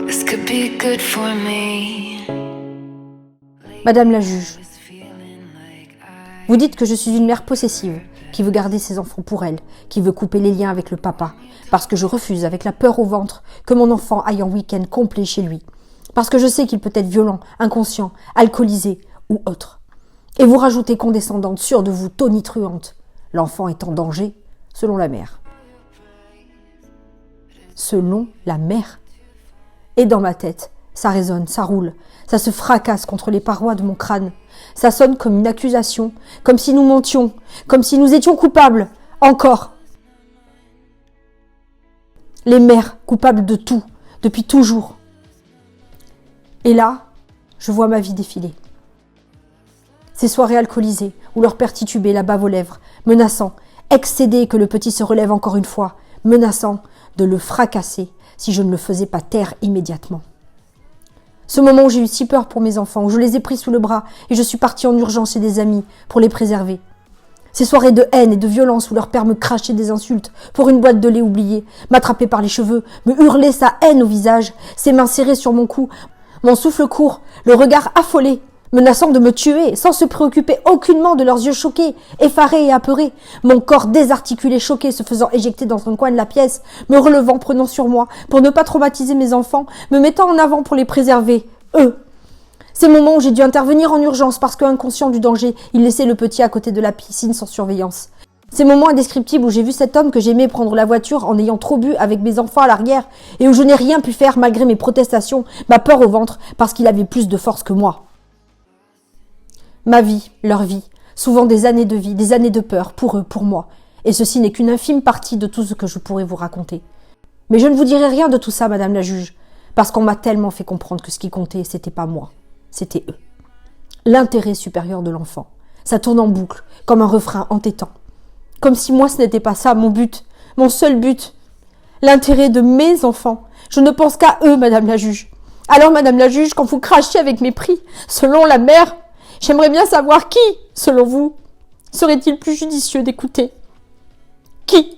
This could be good for me. Madame la juge, vous dites que je suis une mère possessive, qui veut garder ses enfants pour elle, qui veut couper les liens avec le papa, parce que je refuse, avec la peur au ventre, que mon enfant aille en week-end complet chez lui, parce que je sais qu'il peut être violent, inconscient, alcoolisé ou autre. Et vous rajoutez condescendante, sûre de vous, tonitruante. L'enfant est en danger, selon la mère. Selon la mère. Et dans ma tête, ça résonne, ça roule, ça se fracasse contre les parois de mon crâne. Ça sonne comme une accusation, comme si nous mentions, comme si nous étions coupables, encore. Les mères coupables de tout, depuis toujours. Et là, je vois ma vie défiler. Ces soirées alcoolisées, où leur père titubait la bave aux lèvres, menaçant, excédé que le petit se relève encore une fois, menaçant de le fracasser si je ne le faisais pas taire immédiatement. Ce moment où j'ai eu si peur pour mes enfants, où je les ai pris sous le bras et je suis partie en urgence chez des amis pour les préserver. Ces soirées de haine et de violence où leur père me crachait des insultes pour une boîte de lait oubliée, m'attrapait par les cheveux, me hurlait sa haine au visage, ses mains serrées sur mon cou, mon souffle court, le regard affolé, menaçant de me tuer sans se préoccuper aucunement de leurs yeux choqués, effarés et apeurés, mon corps désarticulé, choqué, se faisant éjecter dans un coin de la pièce, me relevant, prenant sur moi pour ne pas traumatiser mes enfants, me mettant en avant pour les préserver, eux. Ces moments où j'ai dû intervenir en urgence parce qu'inconscient du danger, il laissait le petit à côté de la piscine sans surveillance. Ces moments indescriptibles où j'ai vu cet homme que j'aimais prendre la voiture en ayant trop bu avec mes enfants à l'arrière et où je n'ai rien pu faire malgré mes protestations, ma peur au ventre parce qu'il avait plus de force que moi. Ma vie, leur vie, souvent des années de vie, des années de peur, pour eux, pour moi. Et ceci n'est qu'une infime partie de tout ce que je pourrais vous raconter. Mais je ne vous dirai rien de tout ça, madame la juge, parce qu'on m'a tellement fait comprendre que ce qui comptait, c'était pas moi, c'était eux. L'intérêt supérieur de l'enfant. Ça tourne en boucle, comme un refrain entêtant. Comme si moi ce n'était pas ça, mon but, mon seul but. L'intérêt de mes enfants. Je ne pense qu'à eux, madame la juge. Alors, madame la juge, quand vous crachez avec mépris, selon la mère, j'aimerais bien savoir qui, selon vous, serait-il plus judicieux d'écouter? Qui?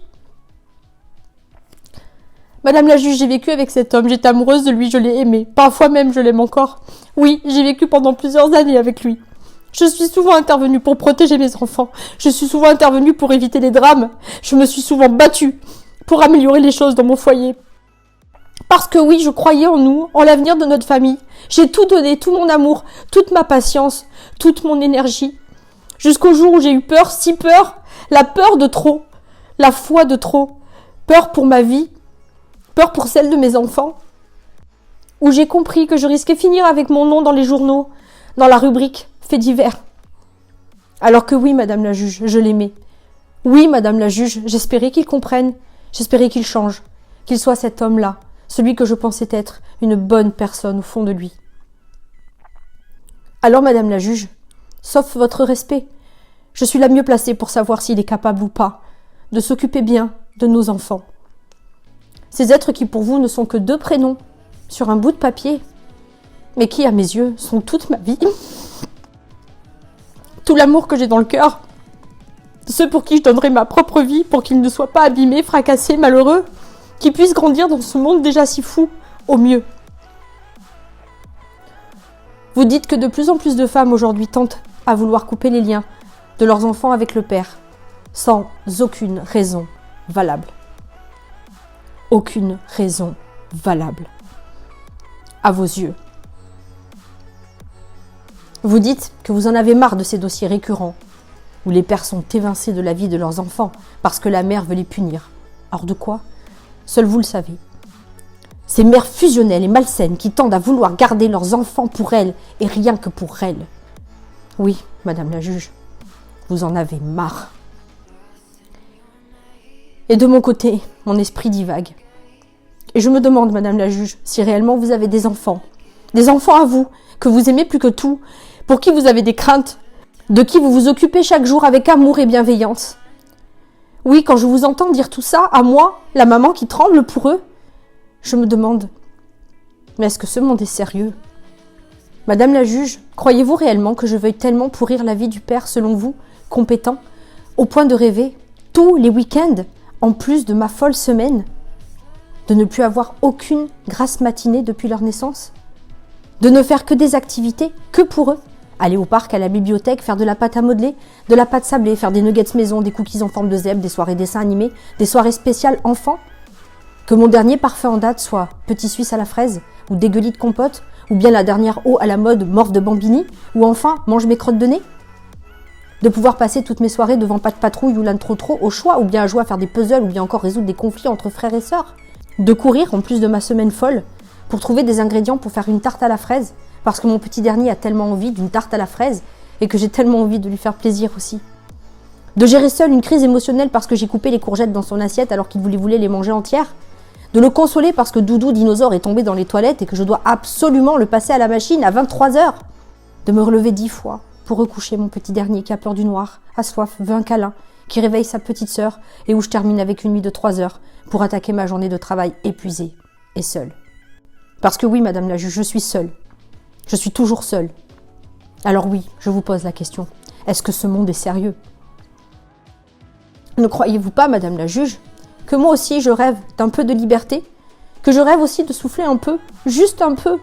Madame la juge, j'ai vécu avec cet homme, j'étais amoureuse de lui, je l'ai aimé. Parfois même, je l'aime encore. Oui, j'ai vécu pendant plusieurs années avec lui. Je suis souvent intervenue pour protéger mes enfants. Je suis souvent intervenue pour éviter les drames. Je me suis souvent battue pour améliorer les choses dans mon foyer. Parce que oui, je croyais en nous, en l'avenir de notre famille. J'ai tout donné, tout mon amour, toute ma patience, toute mon énergie. Jusqu'au jour où j'ai eu peur, si peur, la peur de trop, la foi de trop, peur pour ma vie, peur pour celle de mes enfants. Où j'ai compris que je risquais finir avec mon nom dans les journaux, dans la rubrique « Faits divers ». Alors que oui, madame la juge, je l'aimais. Oui, madame la juge, j'espérais qu'il comprenne, j'espérais qu'il change, qu'il soit cet homme-là, celui que je pensais être une bonne personne au fond de lui. Alors, madame la juge, sauf votre respect, je suis la mieux placée pour savoir s'il est capable ou pas de s'occuper bien de nos enfants. Ces êtres qui pour vous ne sont que 2 prénoms sur un bout de papier, mais qui, à mes yeux, sont toute ma vie. Tout l'amour que j'ai dans le cœur, ceux pour qui je donnerai ma propre vie pour qu'ils ne soient pas abîmés, fracassés, malheureux, qui puissent grandir dans ce monde déjà si fou, au mieux. Vous dites que de plus en plus de femmes aujourd'hui tentent à vouloir couper les liens de leurs enfants avec le père, sans aucune raison valable. Aucune raison valable. À vos yeux. Vous dites que vous en avez marre de ces dossiers récurrents, où les pères sont évincés de la vie de leurs enfants parce que la mère veut les punir. Hors de quoi ? Seul vous le savez. Ces mères fusionnelles et malsaines qui tendent à vouloir garder leurs enfants pour elles et rien que pour elles. Oui, madame la juge, vous en avez marre. Et de mon côté, mon esprit divague. Et je me demande, madame la juge, si réellement vous avez des enfants à vous, que vous aimez plus que tout, pour qui vous avez des craintes, de qui vous vous occupez chaque jour avec amour et bienveillance. Oui, quand je vous entends dire tout ça, à moi, la maman qui tremble pour eux, je me demande, mais est-ce que ce monde est sérieux? Madame la juge, croyez-vous réellement que je veuille tellement pourrir la vie du père, selon vous, compétent, au point de rêver, tous les week-ends, en plus de ma folle semaine? De ne plus avoir aucune grasse matinée depuis leur naissance? De ne faire que des activités que pour eux? Aller au parc, à la bibliothèque, faire de la pâte à modeler, de la pâte sablée, faire des nuggets maison, des cookies en forme de zèbre, des soirées dessins animés, des soirées spéciales enfants? Que mon dernier parfait en date soit petit suisse à la fraise, ou dégueulis de compote, ou bien la dernière eau à la mode morve de bambini, ou enfin mange mes crottes de nez? De pouvoir passer toutes mes soirées devant Pas de patrouille ou l'âne trop au choix, ou bien à jouer à faire des puzzles, ou bien encore résoudre des conflits entre frères et sœurs? De courir, en plus de ma semaine folle, pour trouver des ingrédients pour faire une tarte à la fraise, parce que mon petit dernier a tellement envie d'une tarte à la fraise, et que j'ai tellement envie de lui faire plaisir aussi. De gérer seul une crise émotionnelle parce que j'ai coupé les courgettes dans son assiette alors qu'il voulait les manger entières. De le consoler parce que Doudou Dinosaure est tombé dans les toilettes et que je dois absolument le passer à la machine à 23h. De me relever 10 fois pour recoucher mon petit dernier qui a peur du noir, a soif, veut un câlin, qui réveille sa petite sœur et où je termine avec une nuit de 3 heures pour attaquer ma journée de travail épuisée et seule. Parce que oui, madame la juge, je suis seule. Je suis toujours seule. Alors oui, je vous pose la question. Est-ce que ce monde est sérieux? Ne croyez-vous pas, madame la juge, que moi aussi je rêve d'un peu de liberté? Que je rêve aussi de souffler un peu, juste un peu?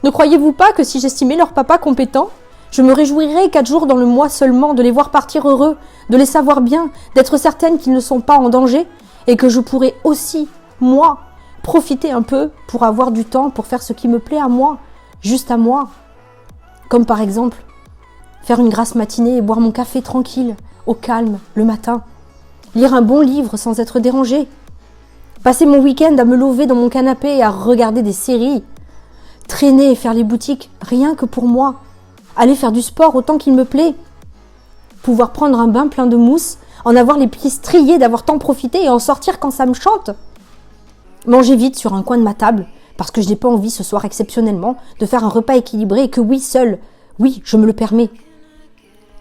Ne croyez-vous pas que si j'estimais leur papa compétent, je me réjouirais 4 jours dans le mois seulement de les voir partir heureux, de les savoir bien, d'être certaine qu'ils ne sont pas en danger, et que je pourrais aussi, moi, profiter un peu pour avoir du temps pour faire ce qui me plaît à moi, juste à moi. Comme par exemple, faire une grasse matinée et boire mon café tranquille, au calme, le matin. Lire un bon livre sans être dérangée. Passer mon week-end à me lever dans mon canapé et à regarder des séries. Traîner et faire les boutiques, rien que pour moi. Aller faire du sport autant qu'il me plaît. Pouvoir prendre un bain plein de mousse, en avoir les pieds striés d'avoir tant profité et en sortir quand ça me chante. Manger vite sur un coin de ma table, parce que je n'ai pas envie ce soir exceptionnellement de faire un repas équilibré et que oui, seul, oui, je me le permets.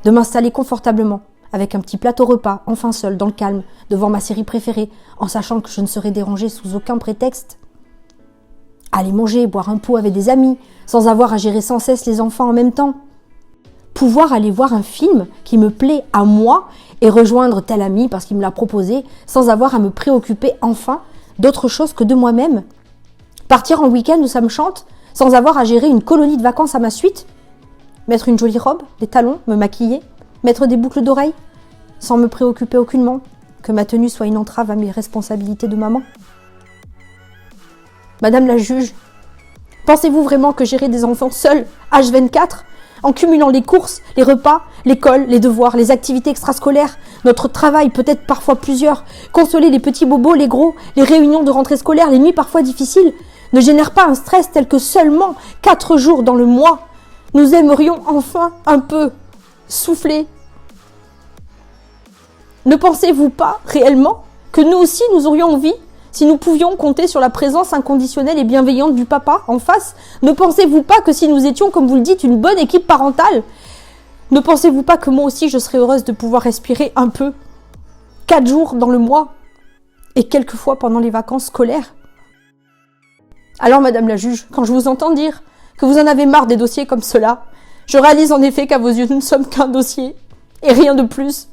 De m'installer confortablement, avec un petit plateau repas, enfin seul, dans le calme, devant ma série préférée, en sachant que je ne serai dérangée sous aucun prétexte. Aller manger, boire un pot avec des amis, sans avoir à gérer sans cesse les enfants en même temps. Pouvoir aller voir un film qui me plaît à moi et rejoindre tel ami parce qu'il me l'a proposé, sans avoir à me préoccuper enfin d'autre chose que de moi-même. Partir en week-end où ça me chante, sans avoir à gérer une colonie de vacances à ma suite. Mettre une jolie robe, des talons, me maquiller, mettre des boucles d'oreilles, sans me préoccuper aucunement que ma tenue soit une entrave à mes responsabilités de maman. Madame la juge, pensez-vous vraiment que gérer des enfants seuls, H24, en cumulant les courses, les repas, l'école, les devoirs, les activités extrascolaires, notre travail, peut-être parfois plusieurs, consoler les petits bobos, les gros, les réunions de rentrée scolaire, les nuits parfois difficiles, ne génère pas un stress tel que seulement 4 jours dans le mois, nous aimerions enfin un peu souffler? Ne pensez-vous pas réellement que nous aussi nous aurions envie, si nous pouvions compter sur la présence inconditionnelle et bienveillante du papa en face? Ne pensez-vous pas que si nous étions, comme vous le dites, une bonne équipe parentale, ne pensez-vous pas que moi aussi je serais heureuse de pouvoir respirer un peu 4 jours dans le mois et quelques fois pendant les vacances scolaires? Alors madame la juge, quand je vous entends dire que vous en avez marre des dossiers comme cela, je réalise en effet qu'à vos yeux nous ne sommes qu'un dossier et rien de plus.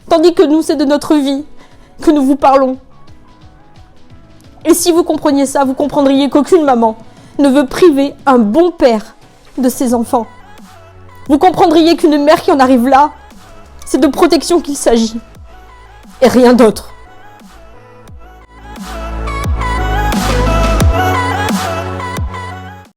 Tandis que nous, c'est de notre vie que nous vous parlons. Et si vous compreniez ça, vous comprendriez qu'aucune maman ne veut priver un bon père de ses enfants. Vous comprendriez qu'une mère qui en arrive là, c'est de protection qu'il s'agit. Et rien d'autre.